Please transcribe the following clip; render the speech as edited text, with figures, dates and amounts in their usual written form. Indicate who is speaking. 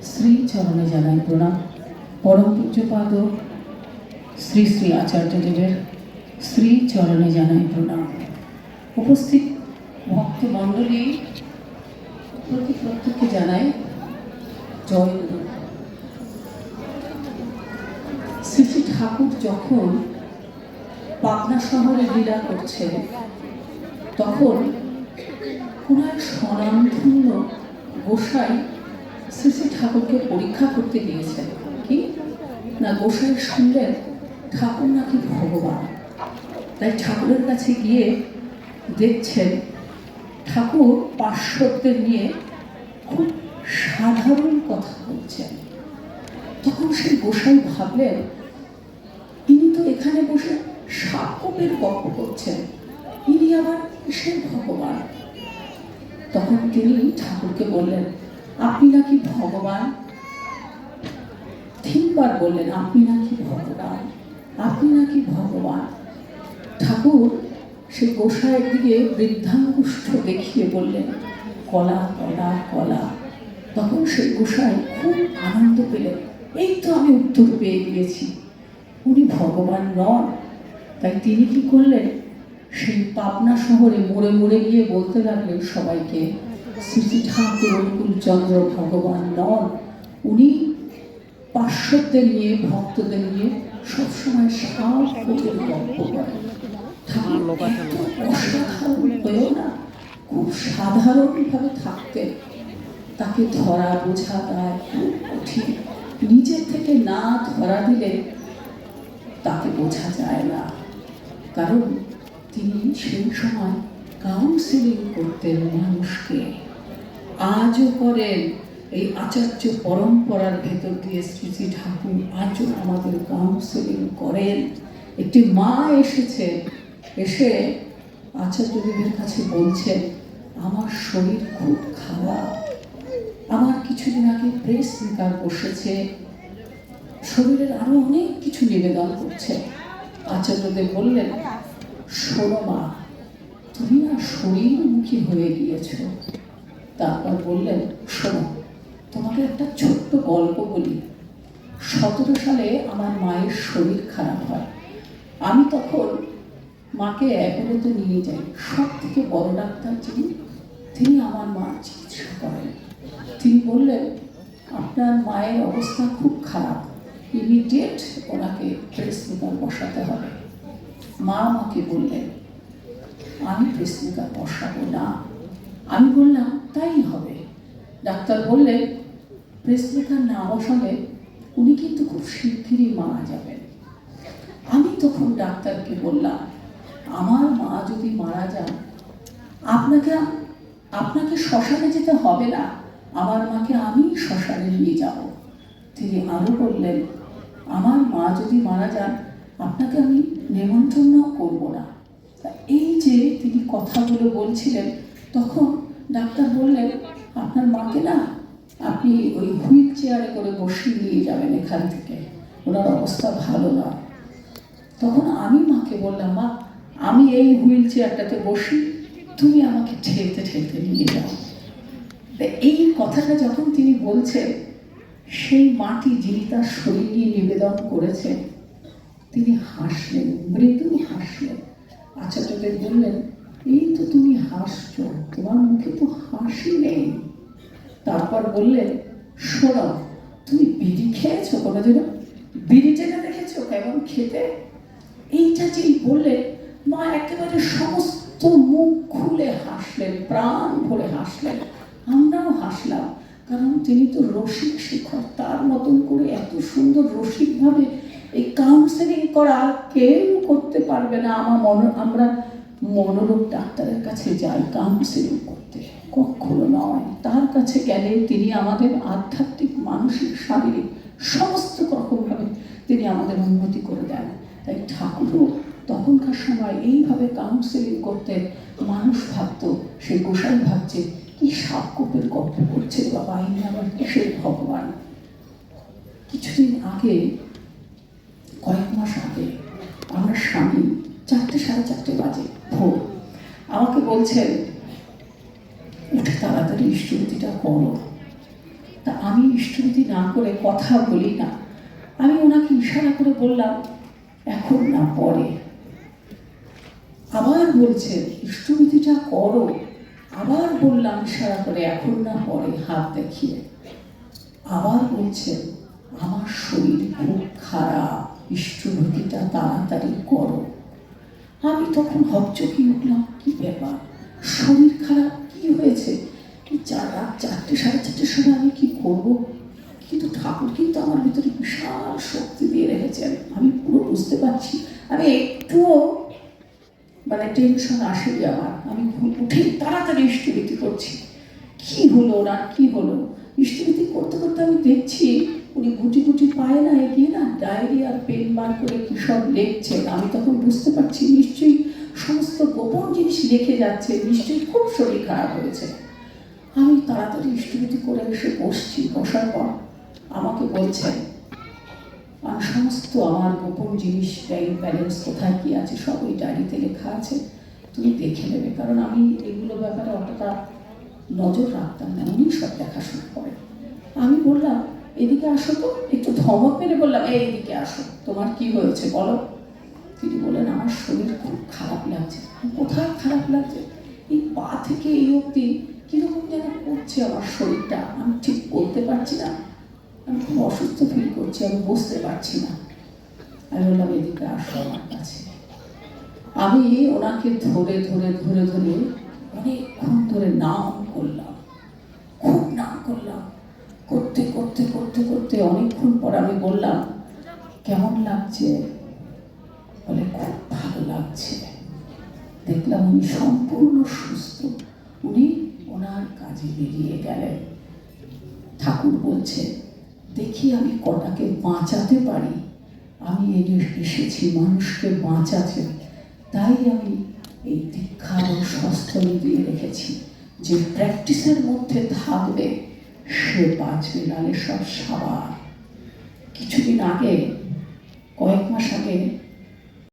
Speaker 1: শ্রী চরণে জানাই প্রণাম। পরম পূজ্যপাদ শ্রী শ্রী আচার্যদেবের শ্রী চরণে জানাই প্রণাম। উপস্থিত ভক্তমণ্ডলী প্রত্যেককে জানাই জয় গুরু। শ্রী শ্রী ঠাকুর যখন পাটনা শহরে লীলা করছেন, তখন কোন এক স্বনামধন্য গোসাই শ্রী শ্রী ঠাকুরকে পরীক্ষা করতে গিয়েছেন। কি না, গোসাই শুনলেন ঠাকুর নাকি ভগবান। তাই ঠাকুরের কাছে গিয়ে দেখছেন ঠাকুর পার্শ্বদের নিয়ে খুব সাধারণ কথা বলছেন। তখন সেই গোসাই ভাবলেন, ইনি তো এখানে বসে সাপের গল্প করছেন, ইনি আবার কিসের ভগবান? তখন তিনি ঠাকুরকে বললেন, আপনি নাকি ভগবান। তিনবার বললেন, আপনি নাকি ভগবান, আপনি নাকি ভগবান। ঠাকুর সেই গোসাইয়ের দিকে বৃদ্ধাঙ্গুষ্ঠ দেখিয়ে বললেন, কলা কলা কলা। তখন সেই গোসাই খুব আনন্দ পেলেন, এই তো আমি উত্তর পেয়ে গিয়েছি, উনি ভগবান নন। তাই তিনি কি করলেন, সেই পাবনা শহরে মোড়ে মোড়ে গিয়ে বলতে লাগলেন সবাইকে, শ্রী শ্রী ঠাকুর অনুকূলচন্দ্র ভগবান নন, উনি পার্শ্বদের নিয়ে ভক্তদের নিয়ে সবসময় সাপের গল্প করেন। অসাধারণ হয়েও না, খুব সাধারণভাবে থাকতেন। তাকে ধরা বোঝা দেয় খুব কঠিন। নিজের থেকে না ধরা দিলে তাকে বোঝা যায় না, কারণ তিনি সেই সময় কাউন্সিলিং করতেন মানুষকে, আজও করেন। এই আচার্য পরম্পরার ভেতর দিয়ে শ্রী শ্রী ঠাকুর আজও আমাদের কাউন্সিলিং করেন। একটি মা এসেছে, এসে আচার্যদেবের কাছে বলছেন, আমার শরীর খুব খারাপ, আমার কিছুদিন আগে প্রেস মেকার বসেছে, শরীরের আরো অনেক কিছু নিবেদন করছে। আচার্যদেব বললেন, শোনো মা, তুমি না শরীরমুখী হয়ে গিয়েছ। তারপর বললেন, শোনো, তোমাকে একটা ছোট্ট গল্প বলি। 17 সালে আমার মায়ের শরীর খারাপ হয়। আমি তখন মাকে অ্যাপোলোতে নিয়ে যাই। সব থেকে বড় ডাক্তার যিনি, তিনি আমার মার চিকিৎসা করেন। তিনি বললেন, আপনার মায়ের অবস্থা খুব খারাপ, ইমিডিয়েট ওনাকে পেসমেকার বসাতে হবে। মা আমাকে বললেন, আমি পেসমেকার বসাবো না। আমি বললাম, তাই হবে। ডাক্তার বললেন, পেসমেকার না বসালে উনি কিন্তু খুব শিগগিরই মারা যাবেন। আমি তখন ডাক্তারকে বললাম, আমার মা যদি মারা যান, আপনাকে শ্মশানে যেতে হবে না, আমার মাকে আমি শ্মশানে নিয়ে যাব। তিনি আরো বললেন, আমার মা যদি মারা যান, আপনাকে আমি নেমন্তন্ন করব না। এই যে তিনি কথাগুলো বলছিলেন, তখন ডাক্তার বললেন, আপনার মাকে না আপনি ওই হুইল চেয়ারে করে বসিয়ে নিয়ে যাবেন এখান থেকে, ওনার অবস্থা ভালো না। তখন আমি মাকে বললাম, মা, আমি এই হুইল চেয়ারটাতে বসি, তুমি আমাকে ঠেলতে ঠেলতে নিয়ে যাও। এই কথাটা যখন তিনি বলছেন, সেই মাটি যিনি তার শরীর নিয়ে নিবেদন করেছেন, তিনি হাসলেন, মৃদু হাসলেন। আচার্যদেব বললেন, এই তো তুমি হাসছো, তোমার মুখে তো হাসি নেই। তারপর বললেন, শোনো, তুমি বিড়ি খেয়েছো কোনোদিন? বিড়ি টেনে দেখেছো কেমন খেতে? এইটা যেই বললেন, মা একেবারে সমস্ত মুখ খুলে হাসলেন, প্রাণ ভরে হাসলেন। আমরাও হাসলাম, কারণ তিনি তো রসিক শিক্ষক, তার মতন করে এত সুন্দর রসিকভাবে এই কাউন্সেলিং করা কেউ করতে পারবে না। আমরা মনোরোগ ডাক্তারের কাছে যাই কাউন্সেলিং করতে, কখনো নয়। তার কাছে গেলে তিনি আমাদের আধ্যাত্মিক, মানসিক, শারীরিক সমস্ত রকমভাবে তিনি আমাদের উন্নতি করে দেন। তাই ঠাকুরও তখনকার সময় এইভাবে কাউন্সেলিং করতে, মানুষ ভাবতো, সে গোসাই ভাবছে, কি সাপকোপের গল্প করছে বাবা, ইনি আবার কিসের ভগবান। কিছুদিন আগে, কয়েক মাস আগে, আমার স্বামী 4টে সাড়ে 4টে বাজে ভোর আমাকে বলছেন, উঠে তাড়াতাড়ি ইষ্টভূতিটা করো। তা আমি ইষ্টবিধি না করে কথা বলি না। আমি ওনাকে ইশারা করে বললাম, এখন না, পরে। আবার বলছে ইষ্টবিধিটা করো। আবার বললাম ইশারা করে, এখন না, পরে, হাত দেখিয়ে। আবার বলছে আমার শরীর খুব খারাপ, ইষ্টবিধিটা তাড়াতাড়ি করো। আমি তখন হকচকিয়ে উঠলাম, কি ব্যাপার, শরীর খারাপ, কি হয়েছে? রাত 4টে, 4:30 সময় আমি কি করব? কিন্তু ঠাকুর কিন্তু আমার ভিতরে বিশাল শক্তি দিয়ে রেখেছেন। আমি পুরো বুঝতে পারছি। আমি একটুও টেনশন আসেনি আমার। আমি উঠে তাড়াতাড়ি ইষ্টবিধি করছি। কি হলো ওরা, কি হলো? ইষ্টবিধি করতে করতে আমি দেখছি উনি গুটি গুটি পায়ে না এগিয়ে না ডায়েরি আর পেন বার করে কি সব লিখছেন। আমি তখন বুঝতে পারছি নিশ্চয়ই সমস্ত গোপন জিনিস লিখে যাচ্ছে, নিশ্চয়ই খুব শরীর খারাপ হয়েছে। আমি তাড়াতাড়ি ইষ্টবিধি করে এসে বসছি। বসার পর আমাকে বলছেন, আর সমস্ত আমার গোপন জিনিস, ব্যাংক ব্যালেন্স কোথায় কি আছে সব ওই ডায়েরিতে লেখা আছে, তুমি দেখে নেবে। কারণ আমি এগুলো ব্যাপারে অতটা নজর রাখতাম না, উনি সব দেখাশোনা করেন। আমি বললাম, এদিকে আসো তো। একটু ধমক মেরে বললাম, এইদিকে আসো, তোমার কি হয়েছে বলো। তিনি বললেন, আমার শরীর খুব খারাপ লাগছে। কোথায় খারাপ লাগছে? এই পা থেকে এই অবধি কিরকম যেন করছে আমার শরীরটা, আমি ঠিক বলতে পারছি না। আমি খুব অসুস্থ ফিল করছি, আমি বুঝতে পারছি না। আমি বললাম, এদিকে আসো আমার কাছে। আমি ওনাকে ধরে ধরে ধরে ধরে অনেকক্ষণ ধরে নাম করলাম, খুব নাম করলাম। করতে করতে করতে করতে অনেকক্ষণ পর আমি বললাম, কেমন লাগছে? বলে, খুব ভালো লাগছে। দেখলাম উনি সম্পূর্ণ সুস্থ। উনি ওনার কাজে বেরিয়ে গেলেন। ঠাকুর বলছে, দেখি আমি কটাকে বাঁচাতে পারি। আমি এসেছি মানুষকে বাঁচাতে, তাই আমি এই দীক্ষা ও সস্তনী দিয়ে রেখেছি। যে প্র্যাকটিসের মধ্যে থাকবে সে বাঁচবে, নালে সব সাবার। কিছুদিন আগে, কয়েক মাস আগে